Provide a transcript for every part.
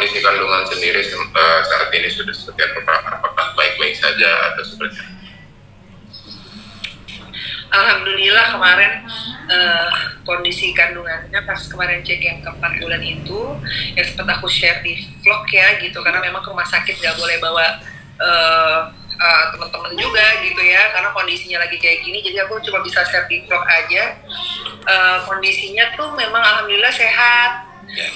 kondisi kandungan sendiri saat ini sudah seperti apa? Apakah baik-baik saja atau seperti apa? Alhamdulillah kemarin kondisi kandungannya pas kemarin cek yang ke-4 bulan itu yang sempat aku share di vlog ya gitu, karena memang ke rumah sakit nggak boleh bawa teman-teman juga gitu ya, karena kondisinya lagi kayak gini, jadi aku cuma bisa share di vlog aja. Kondisinya tuh memang alhamdulillah sehat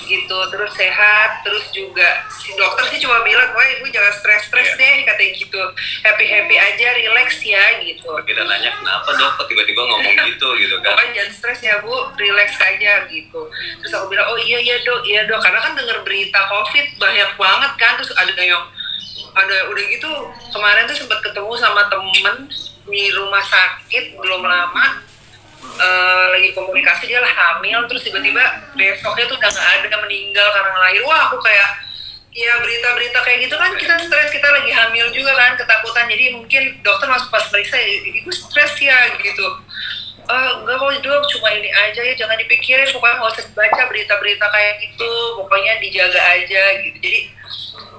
gitu, terus sehat, terus juga si dokter sih cuma bilang, wah ibu jangan stres-stres deh, katanya gitu, happy-happy aja, relax ya gitu. Kita nanya kenapa dok kok tiba-tiba ngomong gitu kan, pokoknya jangan stres ya bu, relax aja gitu. Terus aku bilang, oh iya dok, karena kan denger berita covid banyak banget kan, terus ada udah gitu kemarin tuh sempat ketemu sama temen di rumah sakit belum lama, lagi komunikasi, dia lah hamil, terus tiba-tiba besoknya tuh udah nggak ada, meninggal karena ngelahir. Wah aku kayak, ya berita-berita kayak gitu kan kita stres, kita lagi hamil juga kan, ketakutan. Jadi mungkin dokter langsung pas periksa, ibu stres ya gitu. Enggak kok dok, cuma ini aja ya, jangan dipikirin, pokoknya nggak usah baca berita-berita kayak gitu, pokoknya dijaga aja gitu. Jadi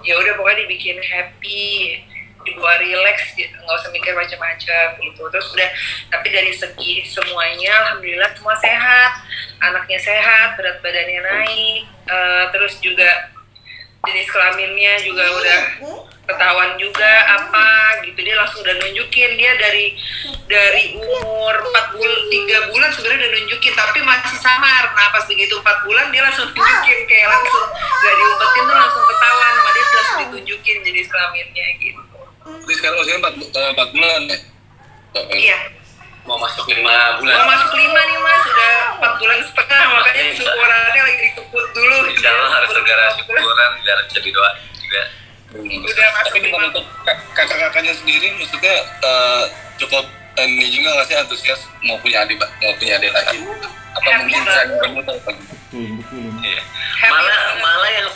ya udah pokoknya dibikin happy, dibuat relax, nggak usah mikir macam-macam gitu. Terus udah, tapi dari segi semuanya alhamdulillah semua sehat, anaknya sehat, berat badannya naik, terus juga jenis kelaminnya juga udah ketahuan juga apa gitu. Dia langsung udah nunjukin, dia dari umur 3 bulan sebenarnya udah nunjukin, tapi masih samar. Nah pas begitu 4 bulan dia langsung nunjukin, kayak langsung gak diumpetin tuh langsung ketahuan sama dia, langsung ditunjukin jenis kelaminnya gitu. jadi sekarang usianya 4 bulan ya? Iya, Mau masuk 5 bulan? mau masuk 5 nih mas, udah 4 bulan setengah, makanya syukurannya lagi dikebut dulu. Insya Allah harus segera syukuran biar bisa didoa juga. Udah masuk Tapi kalau 5. untuk kakak-kakaknya sendiri maksudnya cukup ini juga nggak sih antusias mau punya adik lagi? Apa Happy mungkin banget. saya bermutu apa gitu? Iya. Happy Malah yang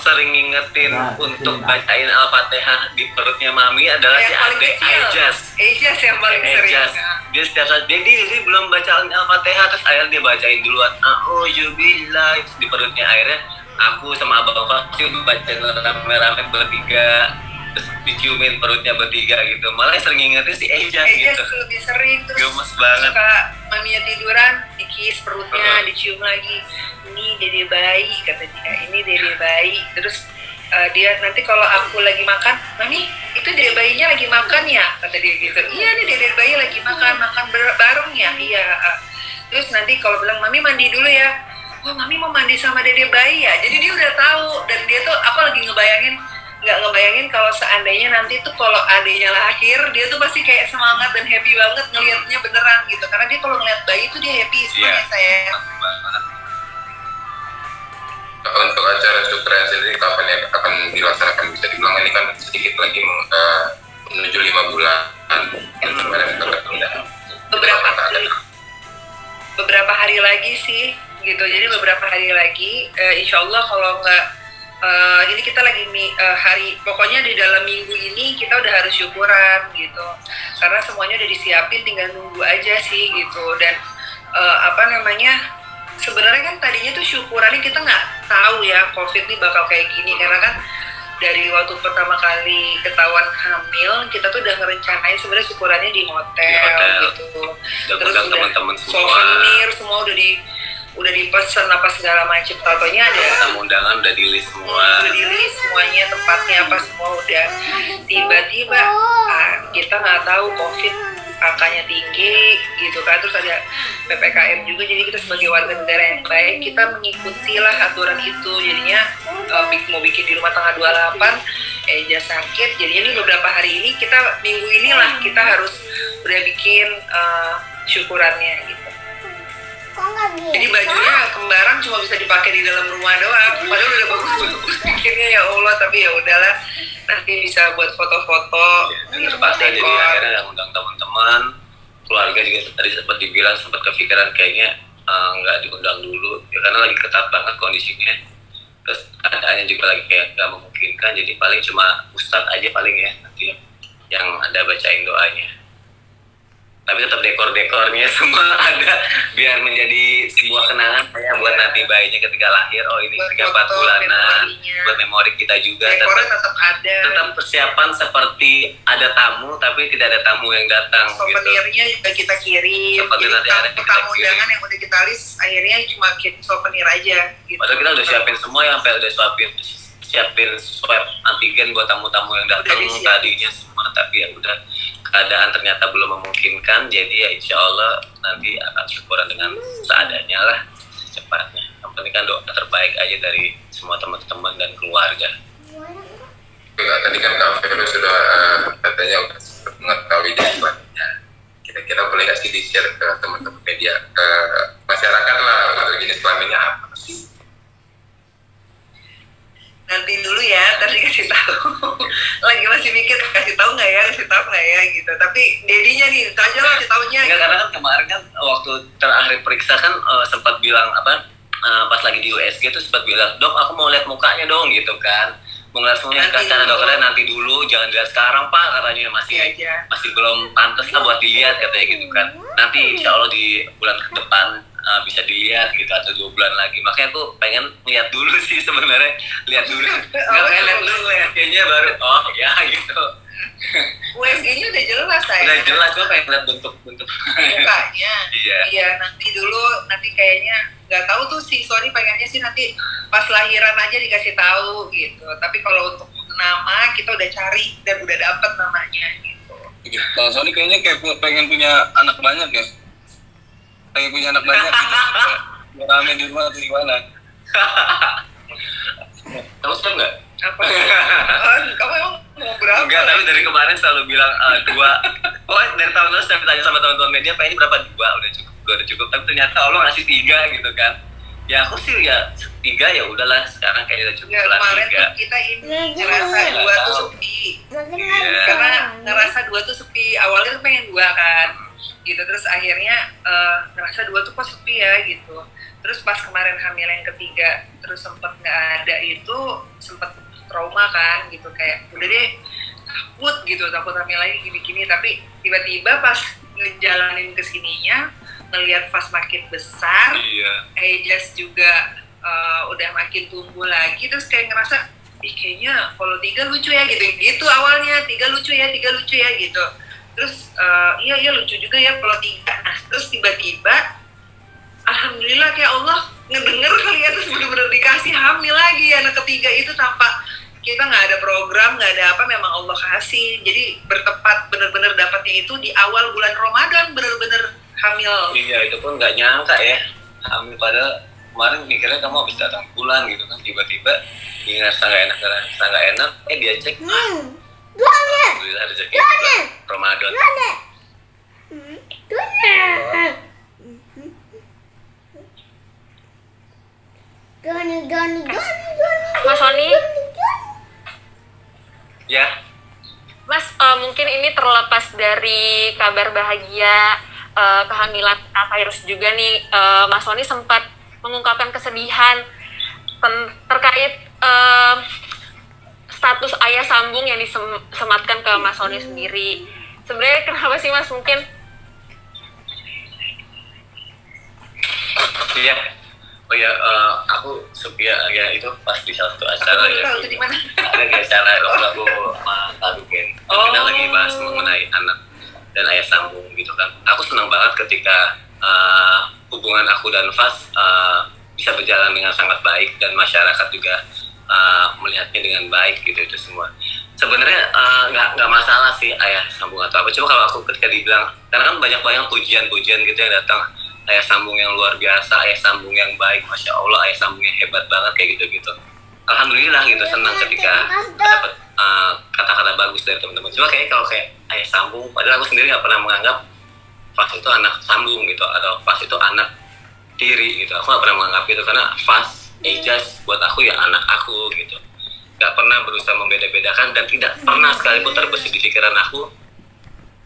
sering ngingetin untuk bacain Al-Fatihah di perutnya Mami adalah si yang paling adik kecil, Aijas. Aijas yang paling sering. Dia setiap saat dia belum bacain Al-Fatihah, terus akhirnya dia bacain duluan. A'udzubillah, di perutnya akhirnya aku sama abang pasti bacain rame-rame bertiga, terus diciumin perutnya bertiga gitu. Malah yang sering ngingetin si Aijas gitu. Lebih sering, terus Gemes banget. suka maminya tiduran, dikis perutnya, dicium lagi. Ini dede bayi, kata dia, ini dede bayi. Terus dia nanti kalau aku lagi makan, mami itu dede bayinya lagi makan ya, kata dia gitu. Iya nih dede bayi lagi makan bareng ya, iya. Terus nanti kalau bilang mami mandi dulu ya, wah mami mau mandi sama dede bayi ya. Jadi dia udah tahu, dan dia tuh aku lagi nggak ngebayangin kalau seandainya nanti tuh kalau adiknya lahir, dia tuh pasti kayak semangat dan happy banget ngelihatnya beneran gitu. Karena dia kalau ngeliat bayi tuh dia happy sebenarnya. Saya Untuk acara syukuran sendiri kapan ya akan dilaksanakan, bisa dibilang ini kan sedikit lagi menuju 5 bulan dan kemarin kita tertunda beberapa hari lagi sih gitu. Jadi beberapa hari lagi insya Allah kalau nggak ini kita lagi pokoknya di dalam minggu ini kita udah harus syukuran gitu, karena semuanya udah disiapin, tinggal nunggu aja sih gitu. Dan sebenarnya kan tadinya tuh syukurannya kita nggak tahu ya COVID ini bakal kayak gini, karena kan dari waktu pertama kali ketahuan hamil kita tuh udah ngerencanain sebenarnya syukurannya di hotel. Gitu. Terus udah teman-teman semua, souvenir semua udah dipesan apa segala macam, contohnya ada tamu undangan udah di list semua, semuanya, tempatnya apa semua udah. Tiba-tiba kita nggak tahu COVID angkanya tinggi gitu kan, terus ada PPKM juga, jadi kita sebagai warga negara yang baik kita mengikutilah aturan itu. Jadinya mau bikin di rumah tanggal 28, Eja sakit, jadinya ini beberapa hari ini minggu inilah kita harus udah bikin syukurannya gitu. Jadi bajunya kembaran cuma bisa dipakai di dalam rumah doang, padahal udah bagus bikinnya ya Allah, tapi ya udahlah, nanti bisa buat foto-foto gitu pas jadi akhirnya yang undang teman-teman, keluarga juga tadi sempat kepikiran kayaknya nggak diundang dulu ya, karena lagi ketat banget kondisinya, terus keadaannya juga lagi kayak nggak memungkinkan, jadi paling cuma ustadz aja paling ya nanti yang ada bacain doanya. tapi tetap dekor-dekornya semua ada biar menjadi sebuah kenangan saya buat nanti bayinya ketika lahir. Oh ini 3-4 bulanan, buat memori kita juga. Dekornya tetap ada. Tetap persiapan seperti ada tamu tapi tidak ada tamu yang datang. Souvenirnya gitu. juga kita kirim. Seperti nanti ada tamu undangan yang udah kita list akhirnya cuma kirim souvenir aja. Gitu. Padahal kita udah siapin semua ya, sampai udah siapin swab antigen buat tamu-tamu yang datang tadinya semua, tapi ya udah keadaan ternyata belum memungkinkan, jadi ya insya Allah nanti akan syukuran dengan seadanya lah secepatnya. Yang penting kan doa terbaik aja dari semua teman-teman dan keluarga. Tadi kan Kak Vero sudah katanya udah mengetahui jawabannya. Kira-kira boleh kasih di-share ke teman-teman media, ke masyarakat lah, untuk jenis kelaminnya apa? Nanti dulu ya, tadi kasih tahu. Lagi masih mikir kasih tahu nggak ya gitu. Tapi dedinya nih, itu aja lah kasih tahunya. Enggak, karena kan kemarin kan waktu terakhir periksa kan sempat bilang pas lagi di USG tuh sempat bilang, dok aku mau lihat mukanya dong gitu kan. Mau ngeliat semuanya, kata dokternya nanti dulu, jangan dilihat sekarang pak, katanya masih belum pantas lah buat dilihat katanya gitu kan. Nanti insya Allah di bulan ke depan bisa dilihat gitu, atau 2 bulan lagi. Makanya aku pengen lihat dulu sih sebenarnya, lihat dulu. Nggak pengen lihat dulu, kayaknya baru oh ya gitu. USG-nya udah jelas saya. Udah jelas, gue pengen lihat bentuk mukanya. Iya, nanti kayaknya nggak tahu tuh si Sony pengennya sih nanti pas lahiran aja dikasih tahu gitu. Tapi kalau untuk nama kita udah cari dan udah dapet namanya gitu. Bang Sony kayaknya kayak pengen punya anak banyak ya. Pengen punya anak banyak gitu. Rame di rumah atau gimana? Kamu suka nggak? Apa? Kamu emang mau berapa? Enggak, tapi dari kemarin selalu bilang 2. Oh, dari tahun lalu saya tanya sama teman-teman media, pengen berapa? 2, udah cukup. Tapi ternyata Allah ngasih 3 gitu kan. Ya aku sih ya 3 ya udahlah, sekarang kayaknya udah cukup lah 3. Kemarin tuh kita ini ngerasa 2 tuh sepi. Karena ngerasa 2 tuh sepi. Awalnya tuh pengen 2 kan. Gitu, terus akhirnya ngerasa 2 tuh kok sepi ya gitu. Terus pas kemarin hamil yang ketiga terus sempet nggak ada, itu sempet trauma kan gitu, kayak udah deh takut hamil lagi gini-gini. Tapi tiba-tiba pas ngejalanin kesininya ngelihat Fas makin besar, Ajas juga udah makin tumbuh lagi, terus kayak ngerasa kayaknya kalau 3 lucu ya gitu awalnya 3 lucu ya gitu. Terus iya lucu juga ya kalau 3. Nah terus tiba-tiba alhamdulillah kayak Allah ngedenger kali ya, terus bener-bener dikasih hamil lagi anak ketiga itu tanpa kita nggak ada program, nggak ada apa, memang Allah kasih. Jadi bertepat bener-bener dapatnya itu di awal bulan Ramadan, bener-bener hamil. Iya, itu pun nggak nyangka ya hamil, padahal kemarin mikirnya kamu habis datang bulan gitu kan, tiba-tiba ini ngerasa nggak enak, dia cek alhamdulillah rezeki Ramadan. Mas Sony, ya Mas, mungkin ini terlepas dari kabar bahagia kehamilan Kak Virus juga nih, Mas Sony sempat mengungkapkan kesedihan terkait status ayah sambung yang disematkan ke Mas Sony sendiri. Sebenarnya kenapa sih Mas? Mungkin iya. Oh ya, aku sepi ya itu pas di salah satu acara ya. Tahu di mana? Ada di acara lagu sama Taduken. Kita lagi bahas mengenai anak dan ayah sambung gitu kan. Aku senang banget ketika hubungan aku dan Fas bisa berjalan dengan sangat baik dan masyarakat juga melihatnya dengan baik gitu, itu semua. Sebenarnya nggak masalah sih ayah sambung atau apa. Cuma kalau aku ketika dibilang, karena kan banyak pujian-pujian gitu yang datang, ayah sambung yang luar biasa, ayah sambung yang baik, masya Allah, ayah sambung yang hebat banget kayak gitu. Alhamdulillah gitu, senang ketika dapat kata-kata bagus dari teman-teman. Cuma kalau kayak ayah sambung, padahal aku sendiri nggak pernah menganggap Fas itu anak sambung gitu, atau Fas itu anak tiri gitu. Aku nggak pernah menganggap gitu, karena Fas, Ajas buat aku ya anak aku gitu. Nggak pernah berusaha membeda-bedakan, dan tidak pernah sekalipun terbesit di pikiran aku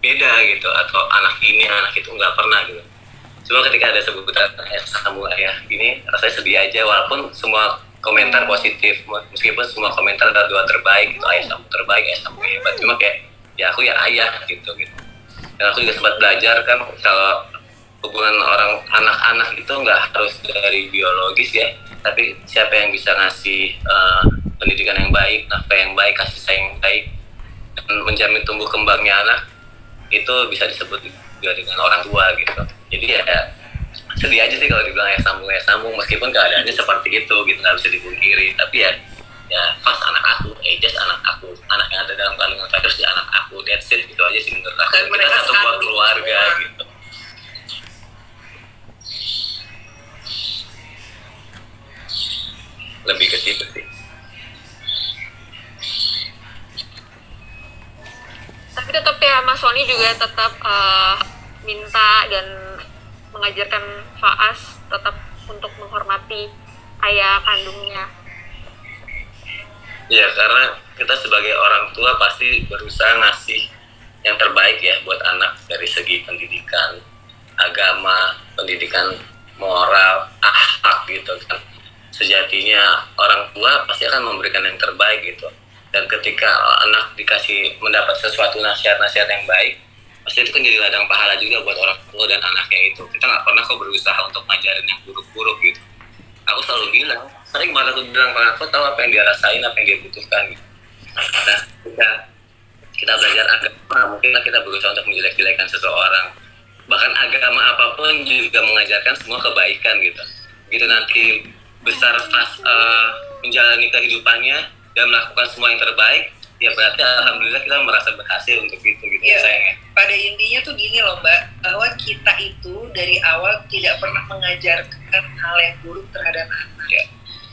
beda gitu, atau anak ini anak itu, nggak pernah gitu. Cuma ketika ada sebutan ayah sambung ayah ini, rasanya sedih aja, walaupun semua komentar positif, meskipun semua komentar adalah doa terbaik gitu, ayah sambung terbaik, ayah sambung hebat. Cuma kayak ya aku ya ayah gitu. Dan aku juga sempat belajar kan kalau hubungan orang anak-anak itu nggak harus dari biologis ya, tapi siapa yang bisa ngasih pendidikan yang baik, nafkah yang baik, kasih sayang yang baik, dan menjamin tumbuh kembangnya anak, itu bisa disebut juga dengan orang tua gitu. Jadi ya sedih aja sih kalau dibilang ya sambung, meskipun keadaannya seperti itu gitu, nggak bisa dipungkiri. Tapi ya pas anak aku, just anak aku, anak yang ada dalam kandungan Virus ya anak aku, that's it, gitu aja sih menurut aku. Dan Kita mereka satu buah satu keluarga semua. gitu. Lebih ke situ sih. Tapi tetap ya Mas Sony juga tetap minta dan mengajarkan Faas tetap untuk menghormati ayah kandungnya. Ya karena kita sebagai orang tua pasti berusaha ngasih yang terbaik ya buat anak dari segi pendidikan, agama, pendidikan moral, akhlak gitu kan. Sejatinya orang tua pasti akan memberikan yang terbaik gitu. Dan ketika anak dikasih mendapat sesuatu nasihat-nasihat yang baik, pasti itu kan jadi ladang pahala juga buat orang tua dan anaknya itu. Kita nggak pernah kok berusaha untuk ngajarin yang buruk-buruk gitu. Aku selalu bilang, sering banget aku bilang kalau aku tahu apa yang dia rasain, apa yang dia butuhkan gitu. Nah, ketika kita belajar agama, mungkinlah kita berusaha untuk menjelek-jelekan seseorang. Bahkan agama apapun juga mengajarkan semua kebaikan gitu. Gitu nanti besar pas menjalani kehidupannya dan melakukan semua yang terbaik, ya berarti alhamdulillah kita merasa berhasil untuk itu gitu Iya, sayangnya. pada intinya tuh gini loh Mbak, bahwa kita itu dari awal tidak pernah mengajarkan hal yang buruk terhadap anak. Ya.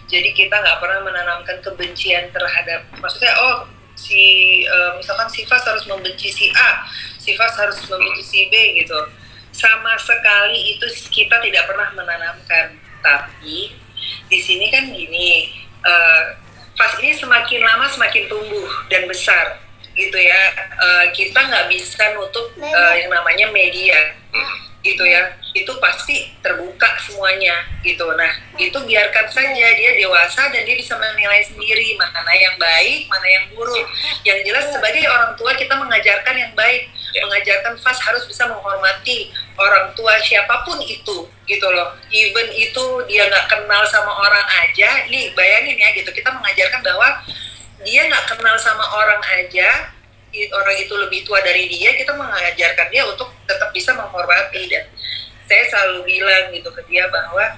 Jadi kita nggak pernah menanamkan kebencian terhadap, maksudnya misalkan si Fas harus membenci si A, si Fas harus membenci si B gitu. Sama sekali itu kita tidak pernah menanamkan. Tapi di sini kan gini, Fas ini semakin lama semakin tumbuh dan besar gitu ya. Kita nggak bisa nutup yang namanya media gitu ya, itu pasti terbuka semuanya gitu. Nah itu biarkan saja dia dewasa dan dia bisa menilai sendiri mana yang baik, mana yang buruk. Yang jelas sebagai orang tua kita mengajarkan yang baik, mengajarkan Fas harus bisa menghormati orang tua siapapun itu gitu loh. Even itu dia nggak kenal sama orang aja, nih bayangin ya gitu, kita mengajarkan bahwa dia nggak kenal sama orang aja, orang itu lebih tua dari dia, kita mengajarkan dia untuk tetap bisa menghormati. Dan saya selalu bilang gitu ke dia bahwa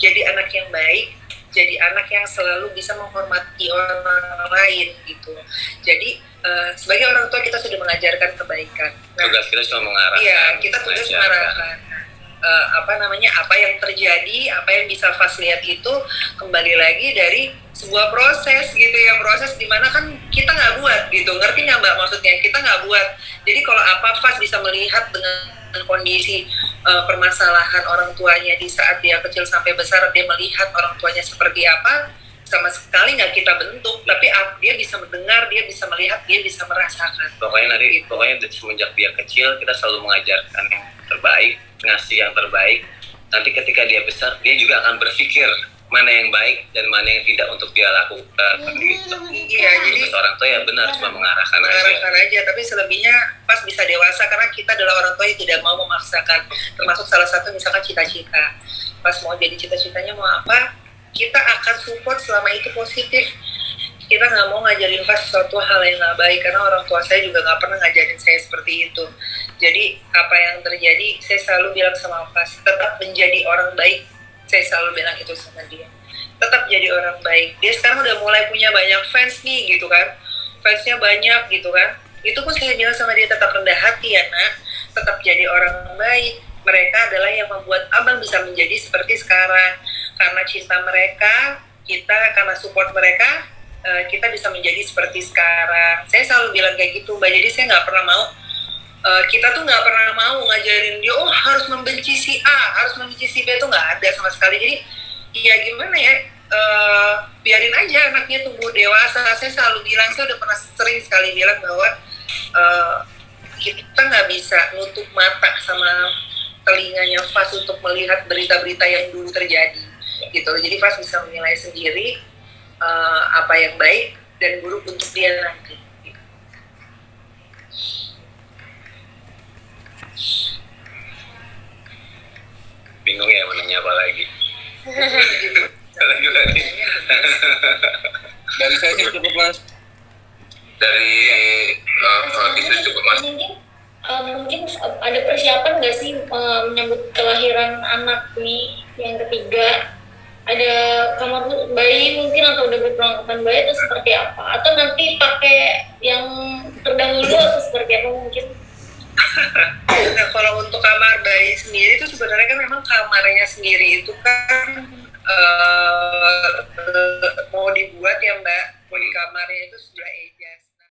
jadi anak yang baik, jadi anak yang selalu bisa menghormati orang lain gitu. Jadi sebagai orang tua kita sudah mengajarkan kebaikan. Tugas kita cuma mengarahkan. Iya, kita tugas mengarahkan. Apa yang terjadi, apa yang bisa Fas lihat itu kembali lagi dari sebuah proses gitu ya, proses dimana kan kita nggak buat gitu, ngerti nggak Mbak maksudnya? Kita nggak buat. Jadi kalau apa Fas bisa melihat dengan kondisi permasalahan orang tuanya di saat dia kecil sampai besar, dia melihat orang tuanya seperti apa, sama sekali nggak kita bentuk, tapi dia bisa mendengar, dia bisa melihat, dia bisa merasakan. Pokoknya semenjak dia kecil kita selalu mengajarkan yang terbaik, ngasih yang terbaik. Nanti ketika dia besar, dia juga akan berpikir mana yang baik dan mana yang tidak untuk dia lakukan. Gitu. Iya, jadi orang tua ya benar cuma mengarahkan aja, tapi selebihnya Pas bisa dewasa karena kita adalah orang tua yang tidak mau memaksakan. Termasuk salah satu misalkan cita-cita. Pas mau jadi cita-citanya mau apa, kita akan support selama itu positif. Kita nggak mau ngajarin Pas sesuatu hal yang nggak baik, karena orang tua saya juga nggak pernah ngajarin saya seperti itu. Jadi apa yang terjadi, saya selalu bilang sama Pas, tetap menjadi orang baik. Saya selalu bilang itu sama dia, tetap jadi orang baik. Dia sekarang udah mulai punya banyak fans nih gitu kan, fansnya banyak gitu kan. Itu pun saya bilang sama dia, tetap rendah hati ya nak, tetap jadi orang baik. Mereka adalah yang membuat abang bisa menjadi seperti sekarang. Karena cinta mereka, kita karena support mereka, kita bisa menjadi seperti sekarang. Saya selalu bilang kayak gitu Mbak. Jadi saya nggak pernah mau, kita tuh nggak pernah mau ngajarin dia, oh harus membenci si A, harus membenci si B, itu nggak ada sama sekali. Jadi ya gimana ya, biarin aja anaknya tumbuh dewasa. Saya selalu bilang, saya udah pernah sering sekali bilang bahwa kita nggak bisa nutup mata sama telinganya Fas untuk melihat berita-berita yang dulu terjadi gitu. Jadi Fas bisa menilai sendiri apa yang baik dan buruk untuk dia nanti. bingung ya mau nanya apa lagi. Lagi. Dari saya sih cukup Mas. Dari itu cukup Mas. Mungkin ada persiapan nggak sih menyambut kelahiran anak nih yang ketiga? Ada kamar bayi mungkin atau udah berperlengkapan bayi atau seperti apa? Atau nanti pakai yang terdahulu atau seperti apa mungkin? Nah, kalau untuk kamar bayi sendiri itu sebenarnya kan memang kamarnya sendiri itu kan mau dibuat ya Mbak, mau di kamarnya itu sebelah